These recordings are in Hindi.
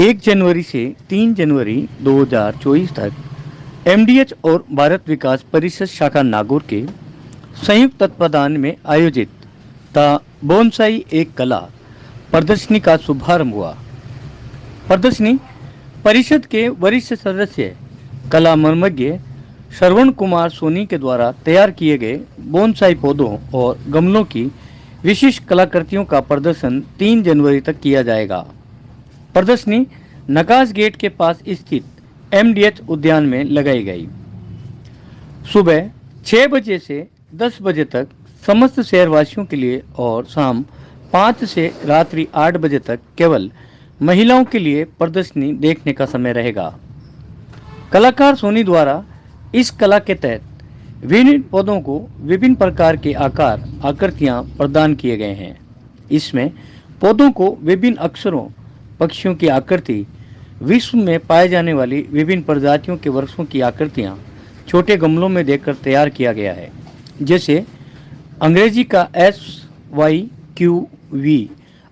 1 जनवरी से 3 जनवरी 2024 तक एमडीएच और भारत विकास परिषद शाखा नागौर के संयुक्त तत्वावधान में आयोजित द बोनसाई एक कला प्रदर्शनी का शुभारंभ हुआ। प्रदर्शनी परिषद के वरिष्ठ सदस्य कला मर्मज्ञ श्रवण कुमार सोनी के द्वारा तैयार किए गए बोनसाई पौधों और गमलों की विशिष्ट कलाकृतियों का प्रदर्शन 3 जनवरी तक किया जाएगा। प्रदर्शनी नकाश गेट के पास स्थित एमडीएच उद्यान में लगाई गई। सुबह 6 बजे से 10 बजे तक समस्त शहरवासियों के लिए और शाम 5 से रात्रि 8 बजे तक केवल महिलाओं के लिए प्रदर्शनी देखने का समय रहेगा। कलाकार सोनी द्वारा इस कला के तहत विभिन्न पौधों को विभिन्न प्रकार के आकार आकृतियां प्रदान किए गए हैं। इसमें पौधों को विभिन्न अक्षरों पक्षियों की आकृति, विश्व में पाए जाने वाली विभिन्न प्रजातियों के वृक्षों की आकृतियां छोटे गमलों में देकर तैयार किया गया है, जैसे अंग्रेजी का SYQV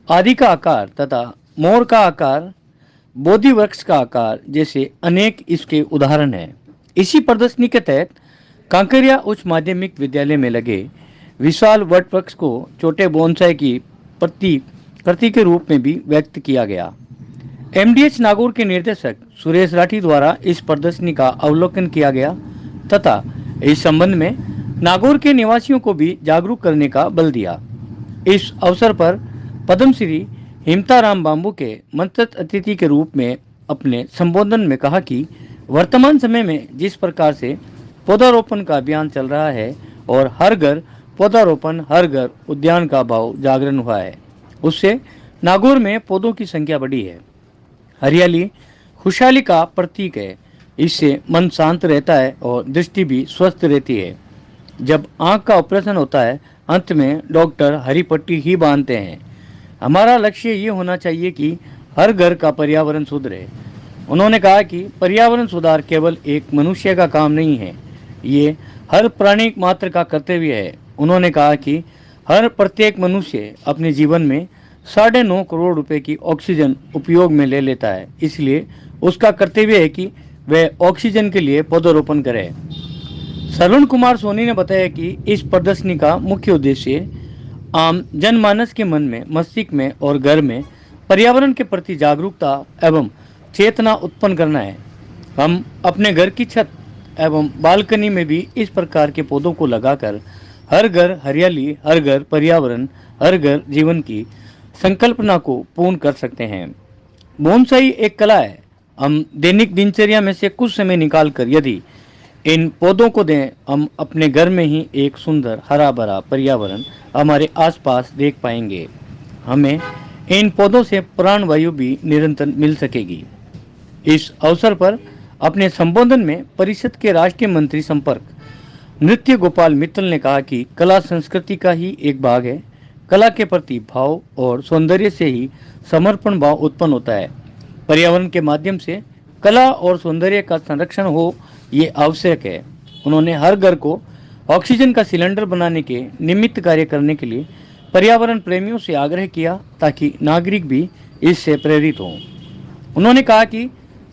आदि का आकार तथा मोर का आकार, बोधि वृक्ष का आकार जैसे अनेक इसके उदाहरण हैं। इसी प्रदर्शनी के तहत कांकरिया उच्च माध्यमिक विद्यालय में लगे विशाल वट वृक्ष को छोटे बोनसाई की प्रति के रूप में भी व्यक्त किया गया। एमडीएच नागौर के निर्देशक सुरेश राठी द्वारा इस प्रदर्शनी का अवलोकन किया गया तथा इस संबंध में नागौर के निवासियों को भी जागरूक करने का बल दिया। इस अवसर पर पद्मश्री हिमताराम बांबू के मंत्रित अतिथि के रूप में अपने संबोधन में कहा कि वर्तमान समय में जिस प्रकार से पौधारोपण का अभियान चल रहा है और हर घर पौधारोपण हर घर उद्यान का भाव जागरण हुआ है, उससे नागौर में पौधों की संख्या बढ़ी है। हरियाली खुशहाली का प्रतीक है। इससे मन शांत रहता है और दृष्टि भी स्वस्थ रहती है। जब आंख का ऑपरेशन होता है, अंत में डॉक्टर हरी पट्टी ही बांधते हैं। हमारा लक्ष्य ये होना चाहिए कि हर घर का पर्यावरण शुद्ध रहे। उन्होंने कहा कि पर्यावरण सुधार केवल एक मनुष्य का काम नहीं है, ये हर प्राणी मात्र का कर्तव्य है। उन्होंने कहा कि हर प्रत्येक मनुष्य अपने जीवन में 9.5 करोड़ रुपए की ऑक्सीजन उपयोग में ले लेता है, इसलिए उसका कर्तव्य है कि वह ऑक्सीजन के लिए पौधारोपण करे। श्रवण कुमार सोनी ने बताया कि इस प्रदर्शनी का मुख्य उद्देश्य आम जनमानस के मन में, मस्तिष्क में और घर में पर्यावरण के प्रति जागरूकता एवं चेतना उत्पन्न करना है। हम अपने घर की छत एवं बालकनी में भी इस प्रकार के पौधों को लगाकर हर घर हरियाली, हर घर पर्यावरण, हर घर जीवन की संकल्पना को पूर्ण कर सकते हैं। बोनसाई एक कला है। हम दैनिक दिनचर्या में से कुछ समय निकालकर यदि इन पौधों को दें, हम अपने घर में ही एक सुंदर हरा भरा पर्यावरण हमारे आसपास देख पाएंगे। हमें इन पौधों से प्राणवायु भी निरंतर मिल सकेगी। इस अवसर पर अपने संबोधन में परिषद के राष्ट्रीय मंत्री संपर्क नृत्य गोपाल मित्तल ने कहा कि कला संस्कृति का ही एक भाग है। कला के प्रति भाव और सौंदर्य से ही समर्पण भाव उत्पन्न होता है। पर्यावरण के माध्यम से कला और सौंदर्य का संरक्षण हो, ये आवश्यक है। उन्होंने हर घर को ऑक्सीजन का सिलेंडर बनाने के निमित्त कार्य करने के लिए पर्यावरण प्रेमियों से आग्रह किया ताकि नागरिक भी इससे प्रेरित हों। उन्होंने कहा कि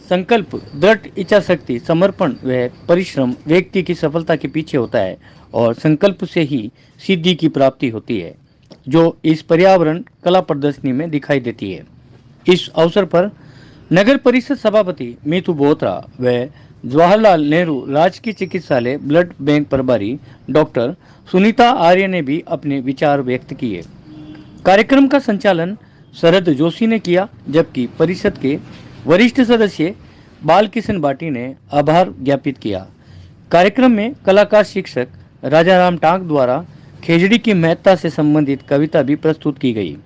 संकल्प, दृढ़ इच्छा शक्ति, समर्पण व परिश्रम व्यक्ति की सफलता के पीछे होता है और संकल्प से ही सिद्धि की प्राप्ति होती है, जो इस पर्यावरण कला प्रदर्शनी में दिखाई देती है। इस अवसर पर नगर परिषद सभापति मीतू बोत्रा व जवाहरलाल नेहरू राजकीय चिकित्सालय ब्लड बैंक प्रभारी डॉक्टर सुनीता आर्य ने भी अपने विचार व्यक्त किए। कार्यक्रम का संचालन शरद जोशी ने किया, जबकि परिषद के वरिष्ठ सदस्य बालकिशन बाटी ने आभार ज्ञापित किया। कार्यक्रम में कलाकार शिक्षक राजाराम टांक द्वारा खेजड़ी की महत्ता से संबंधित कविता भी प्रस्तुत की गई।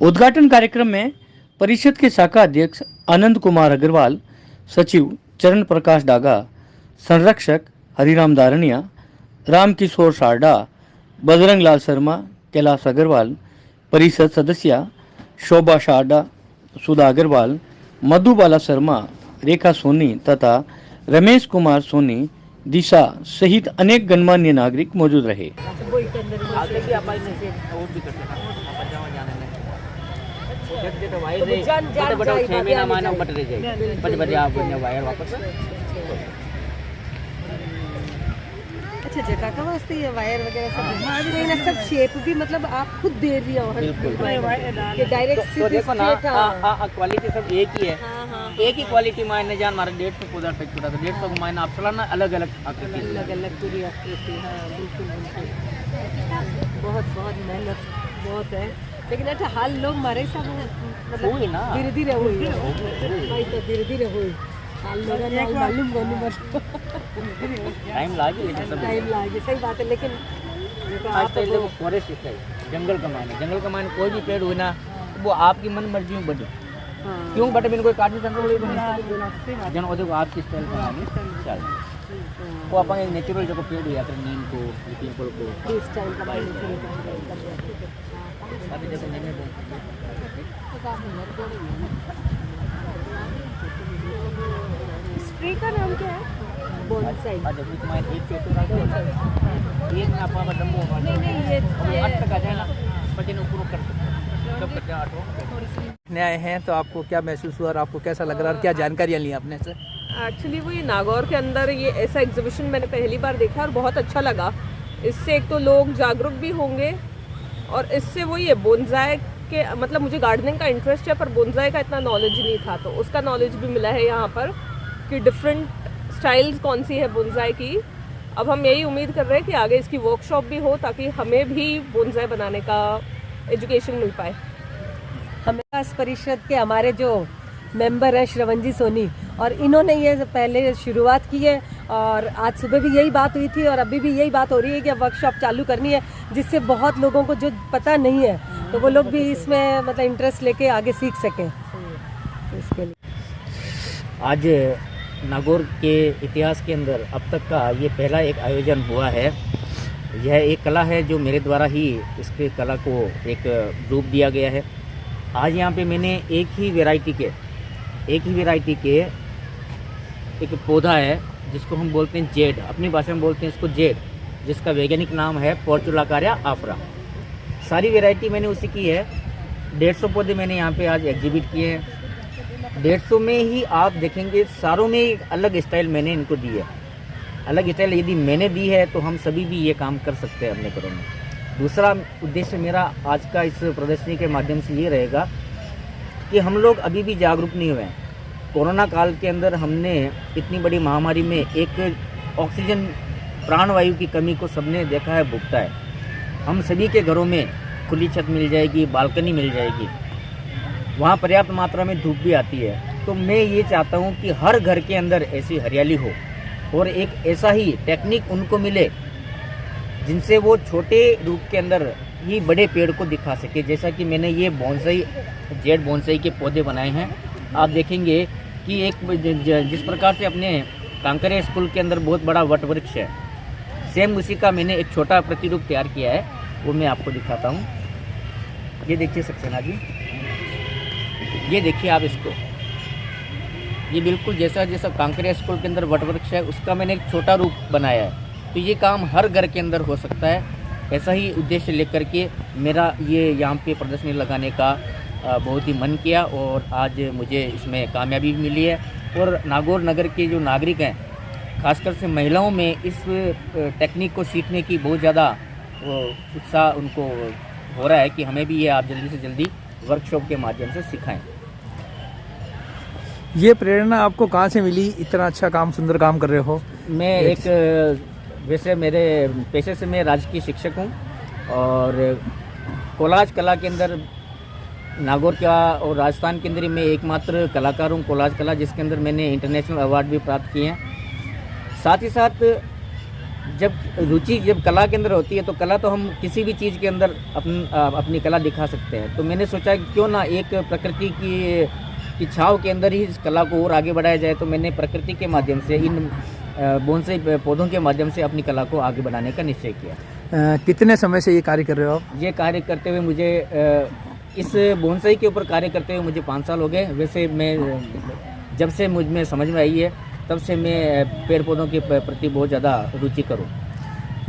उद्घाटन कार्यक्रम में परिषद के शाखा अध्यक्ष आनंद कुमार अग्रवाल, सचिव चरण प्रकाश डागा, संरक्षक हरिराम दारनिया, रामकिशोर सारडा, बजरंग लाल शर्मा, कैलाश अग्रवाल, परिषद सदस्य शोभा सारडा, सुधा अग्रवाल, मधुबाला शर्मा, रेखा सोनी तथा रमेश कुमार सोनी, दिशा सहित अनेक गणमान्य नागरिक मौजूद रहे। आगे भी हमारे जैसे और भी करते हैं, तो वायर रे बट 6 महीना मानो बट रह जाए 5 बजे आप वायर वापस अच्छा जगह का वास्ते ये वायर वगैरह सब लेकिन सब शेप भी मतलब आप खुद दे रही हो बिल्कुल ये डायरेक्ट तो देखो ना क्वालिटी सब एक ही है हाँ एक ही क्वालिटी मायने जान हमारा 150 पौधा तक पूरा तो 150 को मायने आप चलाना अलग अलग आकृति अलग अलग पूरी आकृति हाँ बिल्कुल बिल्कुल बहुत बहुत मेहनत बहुत है लेकिन अच्छा हाल लोग मारे सब मतलब हुई ना धीरे धीरे हुई भाई तो धीरे धीरे हुई हाल लोग मालूम नहीं बस टाइम लागे सब टाइम लागे सही बात है लेकिन आज तो देखो फॉरेस्ट है जंगल का मायने कोई भी पेड़ हुई ना वो आपकी मन मर्जी में बढ़े क्यों बटे मैंने कोई काटने संग जन देखो आपकी स्टाइल बनानी चल वो अपन एक नेचुरल जो पेड़ हुआ फिर नीम को पीपल को इस टाइम का अभी देखो मैंने स्प्रे का नाम क्या है बोनसाई आज अभी तुम्हारे एक चौथी एक ना पापा डंबो नहीं ये 8 तक आ जाए ना बच्चे ने पूरा कर जब तक 8 नए आए हैं तो आपको क्या महसूस हुआ और आपको कैसा लग रहा है और क्या जानकारियाँ ली आपने से? एक्चुअली वो ये नागौर के अंदर ये ऐसा एग्जीबिशन मैंने पहली बार देखा और बहुत अच्छा लगा। इससे एक तो लोग जागरूक भी होंगे और इससे वो ये बोनसाई के मतलब मुझे गार्डनिंग का इंटरेस्ट है पर बोनसाई का इतना नॉलेज नहीं था तो उसका नॉलेज भी मिला है यहाँ पर कि डिफरेंट स्टाइल्स कौन सी है बोनसाई की। अब हम यही उम्मीद कर रहे हैं कि आगे इसकी वर्कशॉप भी हो ताकि हमें भी बोनसाई बनाने का एजुकेशन मिल पाए। हमें विकास परिषद के हमारे जो मेंबर हैं श्रवण सोनी और इन्होंने ये पहले शुरुआत की है और आज सुबह भी यही बात हुई थी और अभी भी यही बात हो रही है कि अब वर्कशॉप चालू करनी है जिससे बहुत लोगों को जो पता नहीं है तो वो लोग भी इसमें मतलब इंटरेस्ट लेके आगे सीख सकें तो इसके लिए आज नागौर के इतिहास के अंदर अब तक का ये पहला एक आयोजन हुआ है। यह एक कला है जो मेरे द्वारा ही इसके कला को एक रूप दिया गया है। आज यहाँ पे मैंने एक ही वैरायटी के एक पौधा है जिसको हम बोलते हैं जेड, अपनी भाषा में बोलते हैं इसको जेड, जिसका वैज्ञानिक नाम है पोर्चुलाकारिया आफ्रा। सारी वैरायटी मैंने उसी की है। 150 पौधे मैंने यहाँ पे आज एग्जिबिट किए हैं। 150 में ही आप देखेंगे सारों में एक अलग स्टाइल मैंने इनको दी है। अलग स्टाइल यदि मैंने दी है तो हम सभी भी ये काम कर सकते हैं अपने घरों में। दूसरा उद्देश्य मेरा आज का इस प्रदर्शनी के माध्यम से ये रहेगा कि हम लोग अभी भी जागरूक नहीं हुए हैं। कोरोना काल के अंदर हमने इतनी बड़ी महामारी में एक ऑक्सीजन प्राणवायु की कमी को सबने देखा है, भुगता है। हम सभी के घरों में खुली छत मिल जाएगी, बालकनी मिल जाएगी, वहाँ पर्याप्त मात्रा में धूप भी आती है। तो मैं ये चाहता हूँ कि हर घर के अंदर ऐसी हरियाली हो और एक ऐसा ही टेक्निक उनको मिले जिनसे वो छोटे रूप के अंदर ही बड़े पेड़ को दिखा सके। जैसा कि मैंने ये बोनसाई जेड बोनसाई के पौधे बनाए हैं। आप देखेंगे कि एक जिस प्रकार से अपने कांकरिया स्कूल के अंदर बहुत बड़ा वट वृक्ष है, सेम उसी का मैंने एक छोटा प्रतिरूप तैयार किया है, वो मैं आपको दिखाता हूँ। ये देखिए सक्सेना जी, ये देखिए आप इसको, ये बिल्कुल जैसा कांकरिया स्कूल के अंदर वट वृक्ष है उसका मैंने एक छोटा रूप बनाया है। तो ये काम हर घर के अंदर हो सकता है। ऐसा ही उद्देश्य लेकर के मेरा ये यहाँ पे प्रदर्शनी लगाने का बहुत ही मन किया और आज मुझे इसमें कामयाबी भी मिली है। और नागौर नगर के जो नागरिक हैं, खासकर से महिलाओं में इस टेक्निक को सीखने की बहुत ज़्यादा उत्साह उनको हो रहा है कि हमें भी ये आप जल्दी से जल्दी वर्कशॉप के माध्यम से सिखाएं। ये प्रेरणा आपको कहाँ से मिली? इतना अच्छा काम, सुंदर काम कर रहे हो। मैं एक वैसे मेरे पेशे से मैं राजकीय शिक्षक हूँ और कोलाज कला के अंदर नागौर का और राजस्थान के अंदर ही मैं एकमात्र कलाकार हूँ कोलाज कला, जिसके अंदर मैंने इंटरनेशनल अवार्ड भी प्राप्त किए हैं। साथ ही साथ जब रुचि जब कला के अंदर होती है तो कला तो हम किसी भी चीज़ के अंदर अपनी कला दिखा सकते हैं। तो मैंने सोचा कि क्यों ना एक प्रकृति की छाव के अंदर ही इस कला को और आगे बढ़ाया जाए। तो मैंने प्रकृति के माध्यम से इन बोनसाई पौधों के माध्यम से अपनी कला को आगे बढ़ाने का निश्चय किया। कितने समय से ये कार्य कर रहे हो आप? ये कार्य करते हुए मुझे इस बोनसाई के ऊपर कार्य करते हुए मुझे 5 साल हो गए। वैसे मैं जब से मुझ में समझ में आई है तब से मैं पेड़ पौधों के प्रति बहुत ज़्यादा रुचि करूँ।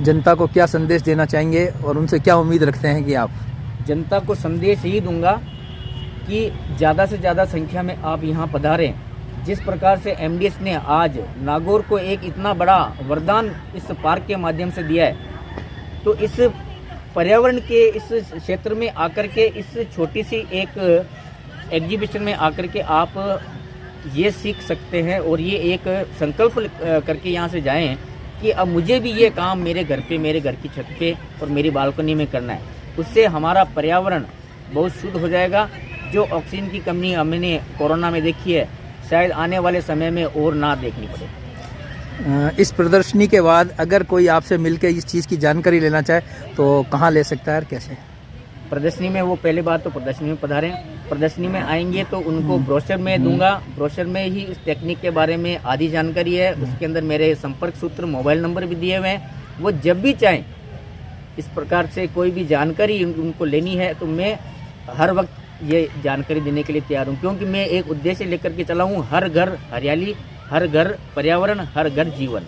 जनता को क्या संदेश देना चाहेंगे और उनसे क्या उम्मीद रखते हैं कि आप? जनता को संदेश यही दूंगा कि ज़्यादा से ज़्यादा संख्या में आप यहाँ पधारें। जिस प्रकार से एमडीएस ने आज नागौर को एक इतना बड़ा वरदान इस पार्क के माध्यम से दिया है, तो इस पर्यावरण के इस क्षेत्र में आकर के इस छोटी सी एक एग्जीबिशन में आकर के आप ये सीख सकते हैं और ये एक संकल्प करके यहाँ से जाएं कि अब मुझे भी ये काम मेरे घर पे, मेरे घर की छत पे और मेरी बालकनी में करना है। उससे हमारा पर्यावरण बहुत शुद्ध हो जाएगा। जो ऑक्सीजन की कमी हमने कोरोना में देखी है, शायद आने वाले समय में और ना देखनी पड़े। इस प्रदर्शनी के बाद अगर कोई आपसे मिलकर इस चीज़ की जानकारी लेना चाहे तो कहाँ ले सकता है और कैसे? प्रदर्शनी में वो पहले बात तो प्रदर्शनी में पधारें। प्रदर्शनी में आएंगे तो उनको ब्रोशर में दूंगा। ब्रोशर में ही इस टेक्निक के बारे में आधी जानकारी है। उसके अंदर मेरे संपर्क सूत्र, मोबाइल नंबर भी दिए हुए हैं। वो जब भी चाहें इस प्रकार से कोई भी जानकारी उनको लेनी है तो मैं हर वक्त ये जानकारी देने के लिए तैयार हूँ, क्योंकि मैं एक उद्देश्य लेकर के चला हूँ, हर घर हरियाली, हर घर पर्यावरण, हर घर जीवन।